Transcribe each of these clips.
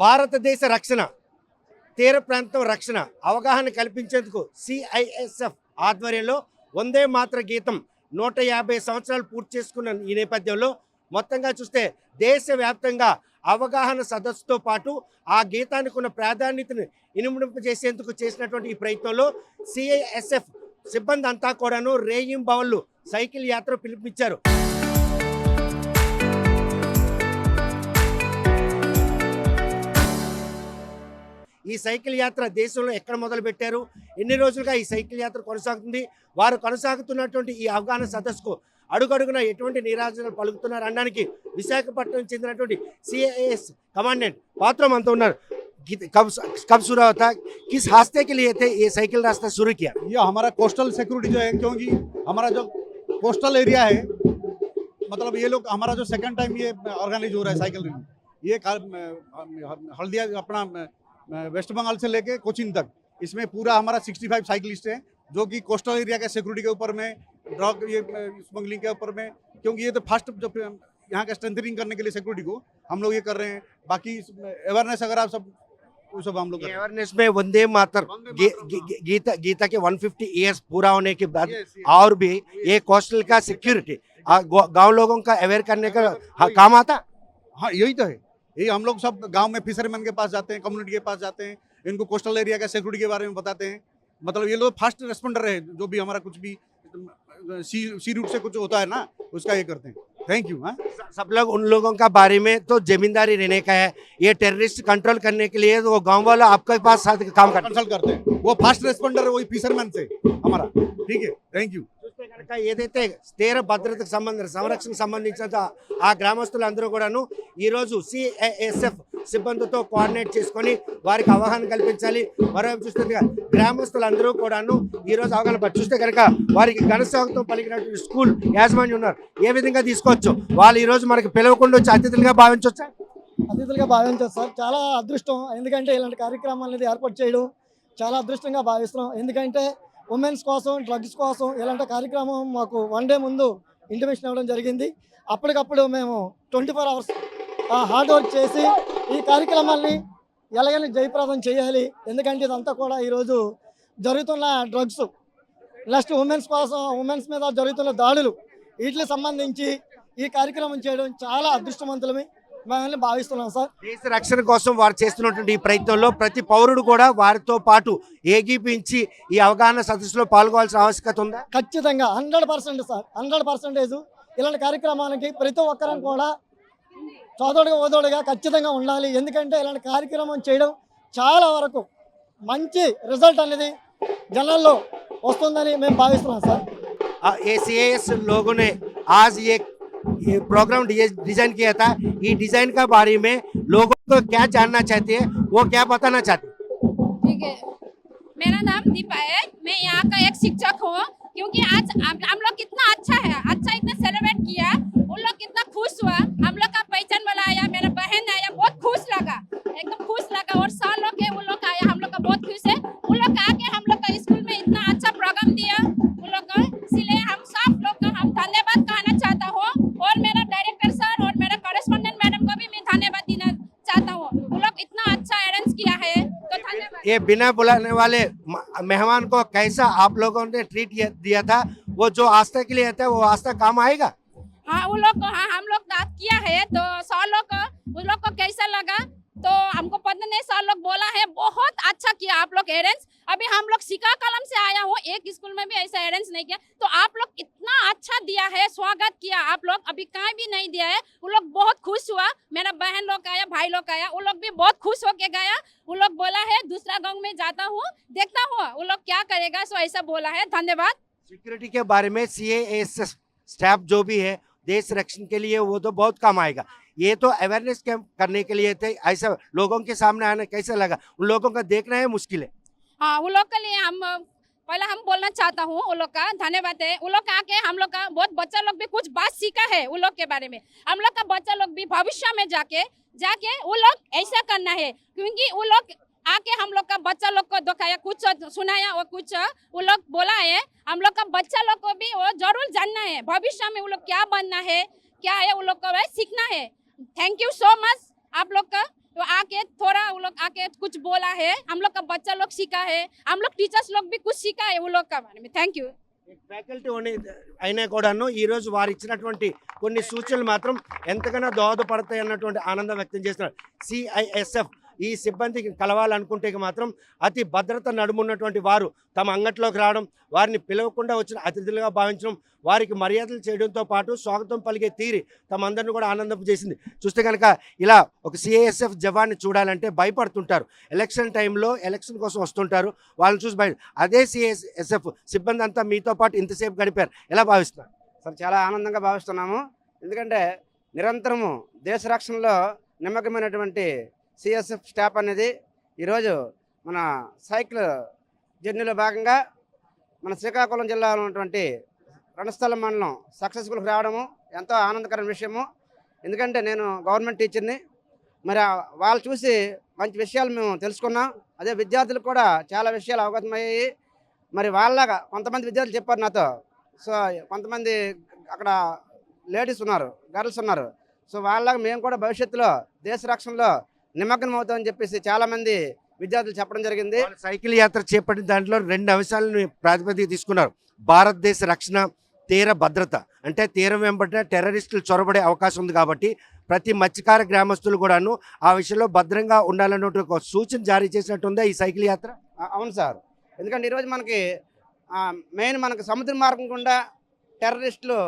భారతదేశ రక్షణ, తీర ప్రాంతం రక్షణ అవగాహన కల్పించేందుకు సిఐఎస్ఎఫ్ ఆధ్వర్యంలో వందే మాతర గీతం 150 సంవత్సరాలు పూర్తి చేసుకున్న ఈ నేపథ్యంలో మొత్తంగా చూస్తే దేశవ్యాప్తంగా అవగాహన సదస్సుతో పాటు ఆ గీతానికి ఉన్న ప్రాధాన్యతను ఇనుమడింపజేసేందుకు చేసినటువంటి ఈ ప్రయత్నంలో సిఐఎస్ఎఫ్ సిబ్బంది అంతా కూడాను రేయింబవళ్ళు సైకిల్ యాత్ర పిలుపునిచ్చారు. ఈ సైకిల్ యాత్ర దేశంలో ఎక్కడ మొదలు పెట్టారు, ఎన్ని రోజులుగా ఈ సైకిల్ యాత్ర కొనసాగుతుంది, వారు కొనసాగుతున్నటువంటి ఈ అవగాహన సదస్సుకు అడుగడుగున ఎటువంటి నిరాజనాలు పలుకుతున్నారు అనడానికి విశాఖపట్నం చెందినటువంటి సిఐఎస్ కమాండెంట్ पात्रो మనతో ఉన్నారు. कब शुरू होता, किस हादसे के लिए थे ये साइकिल रास्ता शुरू किया? ये हमारा कोस्टल सिक्योरिटी जो है, क्योंकि हमारा जो कोस्टल एरिया है, मतलब ये लोग हमारा जो सेकंड टाइम ये ऑर्गेनाइज हो रहा है साइकिल रैली, ये हल्दिया अपना वेस्ट बंगाल से लेके कोचिन तक, इसमें पूरा हमारा 65 साइकिलिस्ट हैं जो कि कोस्टल एरिया के सिक्योरिटी के ऊपर में, ड्रग ये स्मगलिंग के ऊपर में, क्योंकि ये तो फर्स्ट जो यहाँ का स्ट्रेंथनिंग करने के लिए सिक्योरिटी को हम लोग ये कर रहे हैं. बाकी अवेयरनेस अगर आप सब हम लोग अवेयरनेस में वंदे मातर गीता के 150 ईयर्स पूरा होने के बाद और भी ये कोस्टल का सिक्योरिटी गांव लोगों का अवेयर करने का काम आता. हाँ, यही तो है. यही हम लोग सब गांव में फिशरमैन के पास जाते हैं, कम्युनिटी के पास जाते हैं, इनको कोस्टल एरिया का सिक्योरिटी के बारे में बताते हैं. मतलब ये लोग फास्ट रेस्पॉन्डर है, जो भी हमारा कुछ भी सी रूट से कुछ होता है ना, उसका ये करते हैं. Thank you. सब लोग उन लोगों का बारे में तो जमींदारी रहने का है, ये टेररिस्ट कंट्रोल करने के लिए तो वो गांव वाला आपके पास साथ काम कंसल्ट करते हैं. वो फास्ट रेस्पॉन्डर है, वही फिशरमैन से हमारा. ठीक है, थैंक यू. ఏదైతే తీర భద్రతకు సంబంధించిన సంరక్షణకు సంబంధించిన ఆ గ్రామస్తులందరూ కూడాను ఈరోజు సిఐఎస్ఎఫ్ సిబ్బందితో కోఆర్డినేట్ చేసుకొని వారికి అవగాహన కల్పించాలి. మరోవైపు చూస్తే గ్రామస్తులందరూ కూడాను ఈరోజు అవగాహన చూస్తే కనుక వారికి ఘనస్వాగతం పలికినటువంటి స్కూల్ యాజమాన్యం ఉన్నారు. ఏ విధంగా తీసుకోవచ్చు వాళ్ళు ఈరోజు మనకి పిలవకుండా వచ్చి అతిథులుగా భావించవచ్చా? అతిథులుగా భావించవచ్చు సార్. చాలా అదృష్టం, ఎందుకంటే ఇలాంటి కార్యక్రమాలు అనేది ఏర్పాటు చేయడం చాలా అదృష్టంగా భావిస్తున్నాం. ఎందుకంటే ఉమెన్స్ కోసం, డ్రగ్స్ కోసం ఇలాంటి కార్యక్రమం మాకు 1 డే ముందు ఇంటిమేషన్ ఇవ్వడం జరిగింది. అప్పటికప్పుడు మేము 24 అవర్స్ హార్డ్ వర్క్ చేసి ఈ కార్యక్రమాల్ని ఎలాగైనా జయప్రదం చేయాలి. ఎందుకంటే ఇదంతా కూడా ఈరోజు జరుగుతున్న డ్రగ్స్, నెక్స్ట్ ఉమెన్స్ కోసం, ఉమెన్స్ మీద జరుగుతున్న దాడులు, వీటికి సంబంధించి ఈ కార్యక్రమం చేయడం చాలా అదృష్టవంతులమే మేము భావిస్తున్నాం సార్. దేశ రక్షణ కోసం వారు చేస్తున్నటువంటి ఈ ప్రయత్నంలో ప్రతి పౌరుడు కూడా వారితో పాటు ఏకీపించి ఈ అవగాహన సదస్సులో పాల్గొవాల్సిన ఆవశ్యకత ఉందా? ఖచ్చితంగా 100% సార్, 100% ఇలాంటి కార్యక్రమానికి ప్రతి ఒక్కరం కూడా చోదోడుగా ఓదోడుగా ఖచ్చితంగా ఉండాలి. ఎందుకంటే ఇలాంటి కార్యక్రమం చేయడం చాలా వరకు మంచి రిజల్ట్ అనేది జనాల్లో వస్తుందని మేము భావిస్తున్నాం సార్. ACAS लोगों ने आज ये प्रोग्राम डिजाइन किया था. ये डिजाइन का बारे में लोगों को क्या जानना चाहते हैं, वो क्या बताना चाहते हैं? ठीक है, मेरा नाम दीपा है, मैं यहाँ का एक शिक्षक हूँ. क्योंकि आज हम लोग कितना अच्छा है, अच्छा इतना सेलिब्रेट किया, उन लोग कितना खुश हुआ, हम लोग का पहचान वाला आया, मेरा बहन आया, बहुत खुश लगा, एकदम खुश लगा. और 100 लोग है, उन लोग आया, हम लोग का बहुत खुश है. उन लोग आके हम लोग का स्कूल में इतना अच्छा प्रोग्राम दिया उन लोग का, इसलिए हम सब लोग का हम धन्यवाद कहना चाहता हूँ. और मेरा डायरेक्टर सर और मेरा कॉरेस्पॉन्डेंट मैडम को भी मैं धन्यवाद देना चाहता हूँ. उन लोग इतना अच्छा अरेंज किया है, तो धन्यवाद. ये बिना बुलाने वाले मेहमान को कैसा आप लोगों ने ट्रीट दिया था, वो जो आस्था के लिए था वो आस्था काम आएगा? हाँ, उन लोग को, हाँ हम लोग बात किया है, तो 100 लोग उन लोग को कैसा लगा तो हमको पता नहीं. 100 लोग बोला है बहुत अच्छा किया आप लोग अरेंज. अभी हम लोग सिका कलम से आया हूँ, एक स्कूल में भी ऐसा अरेंज नहीं किया, तो आप लोग इतना अच्छा दिया है, स्वागत किया आप लोग, अभी कहीं भी नहीं दिया है. उन लोग बहुत खुश हुआ, मेरा बहन लोग आया, भाई लोग आया, उन लोग भी बहुत खुश होके गया. उन लोग बोला है दूसरा गांव में जाता हूँ, देखता हूँ उन लोग क्या करेगा, सो ऐसा बोला है. धन्यवाद. सिक्योरिटी के बारे में CAS स्टाफ जो भी है देश रक्षण के लिए वो तो बहुत काम आएगा. ये तो अवेयरनेस करने के लिए थे, ऐसा लोगों के सामने आना कैसा लगा? उन लोगों का देखना है मुश्किल है. हाँ, उन लोग के लिए हम पहले हम बोलना चाहता हूँ, उन लोग का धन्यवाद है. उन लोग आके हम लोग का बहुत बच्चा लोग भी कुछ बात सीखा है उन लोग के बारे में. हम लोग का बच्चा लोग भी भविष्य में जाके उन लोग ऐसा करना है, क्योंकि उन लोग आके हम लोग का बच्चा लोग को दिखाया, कुछ सुनाया और कुछ वो लोग बोला है. हम लोग का बच्चा लोग को भी वो जरूर जानना है, भविष्य में वो लोग क्या बनना है, क्या है वो लोग को सीखना है. थैंक यू सो मच आप लोग का. तो आके थोड़ा वो लोग आके कुछ बोला है, हम लोग का बच्चा लोग सीखा है, हम लोग टीचर्स लोग भी कुछ सीखा है वो लोग का बारे में। Thank you. ఫ్యాకల్టీ అయినా కూడాను ఈరోజు వారు ఇచ్చినటువంటి కొన్ని సూచనలు మాత్రం ఎంతగానో దోహదపడతాయి అన్నటువంటి ఆనందం వ్యక్తం చేస్తున్నారు. సిఐఎస్ఎఫ్ ఈ సిబ్బందికి కలవాలనుకుంటే మాత్రం అతి భద్రత నడుమున్నటువంటి వారు తమ అంగట్లోకి రావడం, వారిని పిలవకుండా వచ్చిన అతిథులుగా భావించడం, వారికి మర్యాదలు చేయడంతో పాటు స్వాగతం పలికే తీరి తమందరిని కూడా ఆనందం చేసింది. చూస్తే కనుక ఇలా ఒక సిఐఎస్ఎఫ్ జవాన్ని చూడాలంటే భయపడుతుంటారు. ఎలక్షన్ టైంలో ఎలక్షన్ కోసం వస్తుంటారు, వాళ్ళని చూసి భయ. అదే సిఐఎస్ఎఫ్ సిబ్బంది అంతా మీతో పాటు ఇంతసేపు గడిపారు, ఎలా భావిస్తున్నారు? సార్ చాలా ఆనందంగా భావిస్తున్నాము. ఎందుకంటే నిరంతరము దేశ రక్షణలో నిమగ్నమైనటువంటి సిఎస్ఎఫ్ స్టాఫ్ అనేది ఈరోజు మన సైకిల్ జర్నీలో భాగంగా మన శ్రీకాకుళం జిల్లాలో ఉన్నటువంటి రణస్థలం మండలం సక్సెస్ఫుల్గా రావడము ఎంతో ఆనందకరమైన విషయము. ఎందుకంటే నేను గవర్నమెంట్ టీచర్ని, మరి వాళ్ళు చూసి మంచి విషయాలు మేము తెలుసుకున్నాం. అదే విద్యార్థులకు కూడా చాలా విషయాలు అవగతమయ్యాయి. మరి వాళ్ళగా కొంతమంది విద్యార్థులు చెప్పారు నాతో. సో కొంతమంది అక్కడ లేడీస్ ఉన్నారు, గర్ల్స్ ఉన్నారు. సో వాళ్ళగా మేము కూడా భవిష్యత్తులో దేశ రక్షణలో నిమగ్నం అవుతామని చెప్పేసి చాలామంది విద్యార్థులు చెప్పడం జరిగింది. వాళ్ళు సైకిల్ యాత్ర చేపట్టిన దాంట్లో 2 అంశాలను ప్రాతిపదిక తీసుకున్నారు. భారతదేశ రక్షణ, తీర భద్రత. అంటే తీరం వెంబట టెర్రరిస్టులు చొరబడే అవకాశం ఉంది కాబట్టి ప్రతి మత్స్యకార గ్రామస్తులు కూడాను ఆ విషయంలో భద్రంగా ఉండాలన్న ఒక సూచన జారీ చేసినట్టుందా ఈ సైకిల్ యాత్ర? అవును సార్. ఎందుకంటే ఈరోజు మనకి మెయిన్ మనకు సముద్ర మార్గం గుండా టెర్రరిస్టులు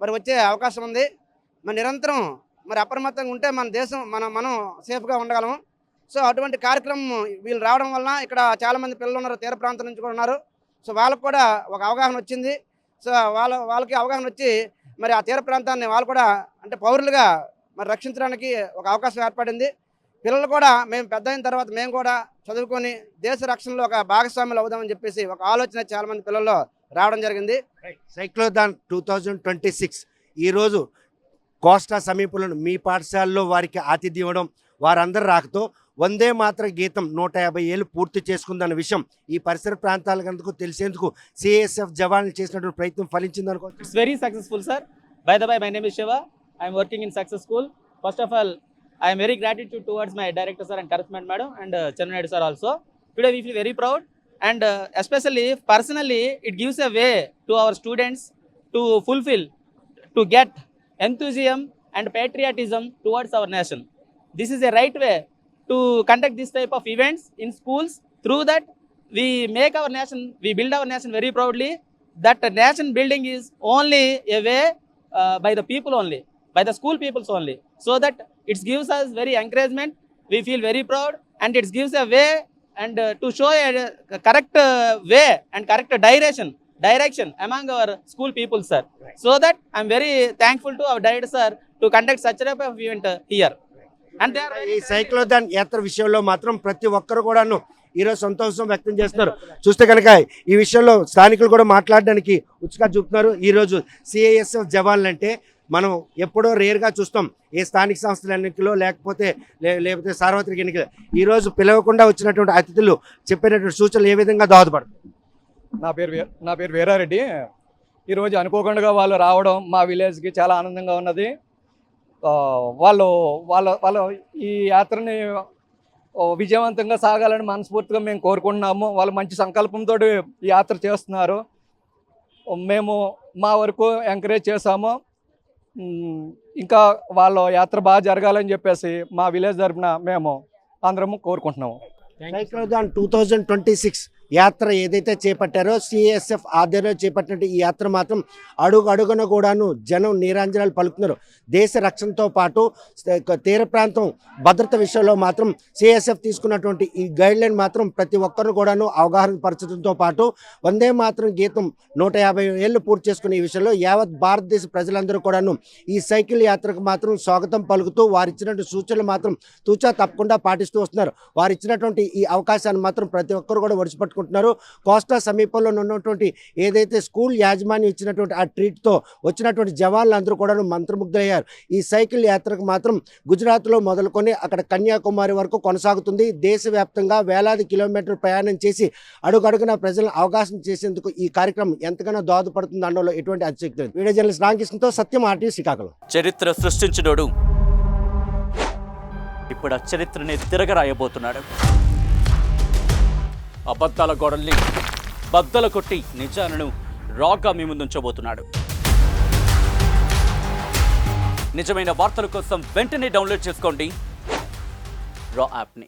మరి వచ్చే అవకాశం ఉంది. మరి నిరంతరం మరి అప్రమత్తంగా ఉంటే మన దేశం మనం సేఫ్గా ఉండగలము. సో అటువంటి కార్యక్రమం వీళ్ళు రావడం వలన ఇక్కడ చాలామంది పిల్లలు ఉన్నారు, తీర ప్రాంతం నుంచి కూడా ఉన్నారు. సో వాళ్ళకు కూడా ఒక అవగాహన వచ్చింది. సో వాళ్ళకి అవగాహన వచ్చి మరి ఆ తీర ప్రాంతాన్ని వాళ్ళు కూడా అంటే పౌరులుగా మరి రక్షించడానికి ఒక అవకాశం ఏర్పడింది. పిల్లలు కూడా మేము పెద్ద అయిన తర్వాత మేము కూడా చదువుకొని దేశ రక్షణలో ఒక భాగస్వాములు అవుదామని చెప్పేసి ఒక ఆలోచన చాలామంది పిల్లల్లో రావడం జరిగింది. సైక్లోథాన్ 2026 ఈరోజు కోస్టా సమీపంలో మీ పాఠశాలలో వారికి ఆతిథ్యం ఇవ్వడం, వారందరి రాకతో వందే మాత్ర గీతం 150 ఏళ్ళు పూర్తి చేసుకుందన్న విషయం ఈ పరిసర ప్రాంతాలకు తెలిసేందుకు సిఐఎస్ఎఫ్ జవాన్లు చేసినటువంటి ప్రయత్నం ఫలించింది అనుకోవచ్చు. It's very successful, sir. By the way, my name is Shiva. I am working in Success School. First of all, I am very gratitude towards my director sir and correspondent madam and Chandranaid sir also. Today we feel very proud and especially personally it gives a way to our students to fulfill, to get enthusiasm and patriotism towards our nation. This is a right way to conduct this type of events in schools. Through that we make our nation, we build our nation very proudly. That nation building is only a way by the people only, by the school peoples only. So that it gives us very encouragement. We feel very proud and it gives a way and to show a correct way and correct direction among our school people, sir. So that I am very thankful to our director sir to conduct such type of event here. And they are ఈ cyclothon యాత్ర విషయంలో మాత్రం ప్రతి ఒక్కరు కూడాను ఈరోజు సంతోషం వ్యక్తం చేస్తున్నారు. చూస్తే కనుక ఈ విషయంలో స్థానికులు కూడా మాట్లాడడానికి ఉత్సుకత చూపుతున్నారు. ఈరోజు సిఐఎస్ఎఫ్ జవాన్లు అంటే మనం ఎప్పుడో రేర్గా చూస్తాం, ఏ స్థానిక సంస్థల ఎన్నికలో లేకపోతే సార్వత్రిక ఎన్నికలు. ఈరోజు పిలవకుండా వచ్చినటువంటి అతిథులు చెప్పినటువంటి సూచనలు ఏ విధంగా దోహదపడతాయి? నా పేరు వీరారెడ్డి. ఈరోజు అనుకోకుండా వాళ్ళు రావడం మా విలేజ్కి చాలా ఆనందంగా ఉన్నది. వాళ్ళు ఈ యాత్రని విజయవంతంగా సాగాలని మనస్ఫూర్తిగా మేము కోరుకుంటున్నాము. వాళ్ళు మంచి సంకల్పంతో ఈ యాత్ర చేస్తున్నారు. మేము మా వరకు ఎంకరేజ్ చేసాము. ఇంకా వాళ్ళ యాత్ర బాగా జరగాలని చెప్పేసి మా విలేజ్ తరపున మేము అందరము కోరుకుంటున్నాము. సైక్లోథాన్ 2026 యాత్ర ఏదైతే చేపట్టారో సిఐఎస్ఎఫ్ ఆధ్వర్యంలో చేపట్టినట్టు ఈ యాత్ర మాత్రం అడుగున కూడాను జనం నీరాంజనాలు పలుకుతున్నారు. దేశ రక్షణతో పాటు తీర ప్రాంతం భద్రత విషయంలో మాత్రం సిఐఎస్ఎఫ్ తీసుకున్నటువంటి ఈ గైడ్లైన్ మాత్రం ప్రతి ఒక్కరు కూడాను అవగాహన పరచడంతో పాటు వందే మాత్రం గీతం 150 ఏళ్ళు పూర్తి చేసుకునే ఈ విషయంలో యావత్ భారతదేశ ప్రజలందరూ కూడాను ఈ సైకిల్ యాత్రకు మాత్రం స్వాగతం పలుకుతూ వారిచ్చినటువంటి సూచనలు మాత్రం తూచా తప్పకుండా పాటిస్తూ వస్తున్నారు. వారిచ్చినటువంటి ఈ అవకాశాన్ని మాత్రం ప్రతి ఒక్కరు కూడా ఒడిచిపట్టుకుంటున్నారు. కోస్టా సమీపంలో ఉన్నటువంటి ఏదైతే స్కూల్ యాజమాన్యం ఇచ్చినటువంటి ఆ ట్రీట్తో వచ్చినటువంటి జవాన్లు అందరూ కూడా మంత్రముగ్ధులయ్యారు. ఈ సైకిల్ యాత్రకు మాత్రం గుజరాత్లో మొదలుకొని అక్కడ కన్యాకుమారి వరకు కొనసాగుతుంది. దేశవ్యాప్తంగా వేలాది కిలోమీటర్లు ప్రయాణం చేసి అడుగడుగున ప్రజలను అవకాశం చేసేందుకు ఈ కార్యక్రమం ఎంతగానో దోహదపడుతుంది అనడంలో ఎటువంటి అతిశక్తి లేదు. వీడియో జర్నలిస్ట్ రామకృష్ణతో సత్యం, RTV శ్రీకాకుళం. చరిత్ర సృష్టించినోడు ఇప్పుడు ఆ చరిత్రని తిరగరాయబోతున్నాడు. అబద్ధాల గోడల్ని బద్దలు కొట్టి నిజాలను రాగా మీ ముందుంచబోతున్నాడు. నిజమైన వార్తల కోసం వెంటనే డౌన్లోడ్ చేసుకోండి రా యాప్ని.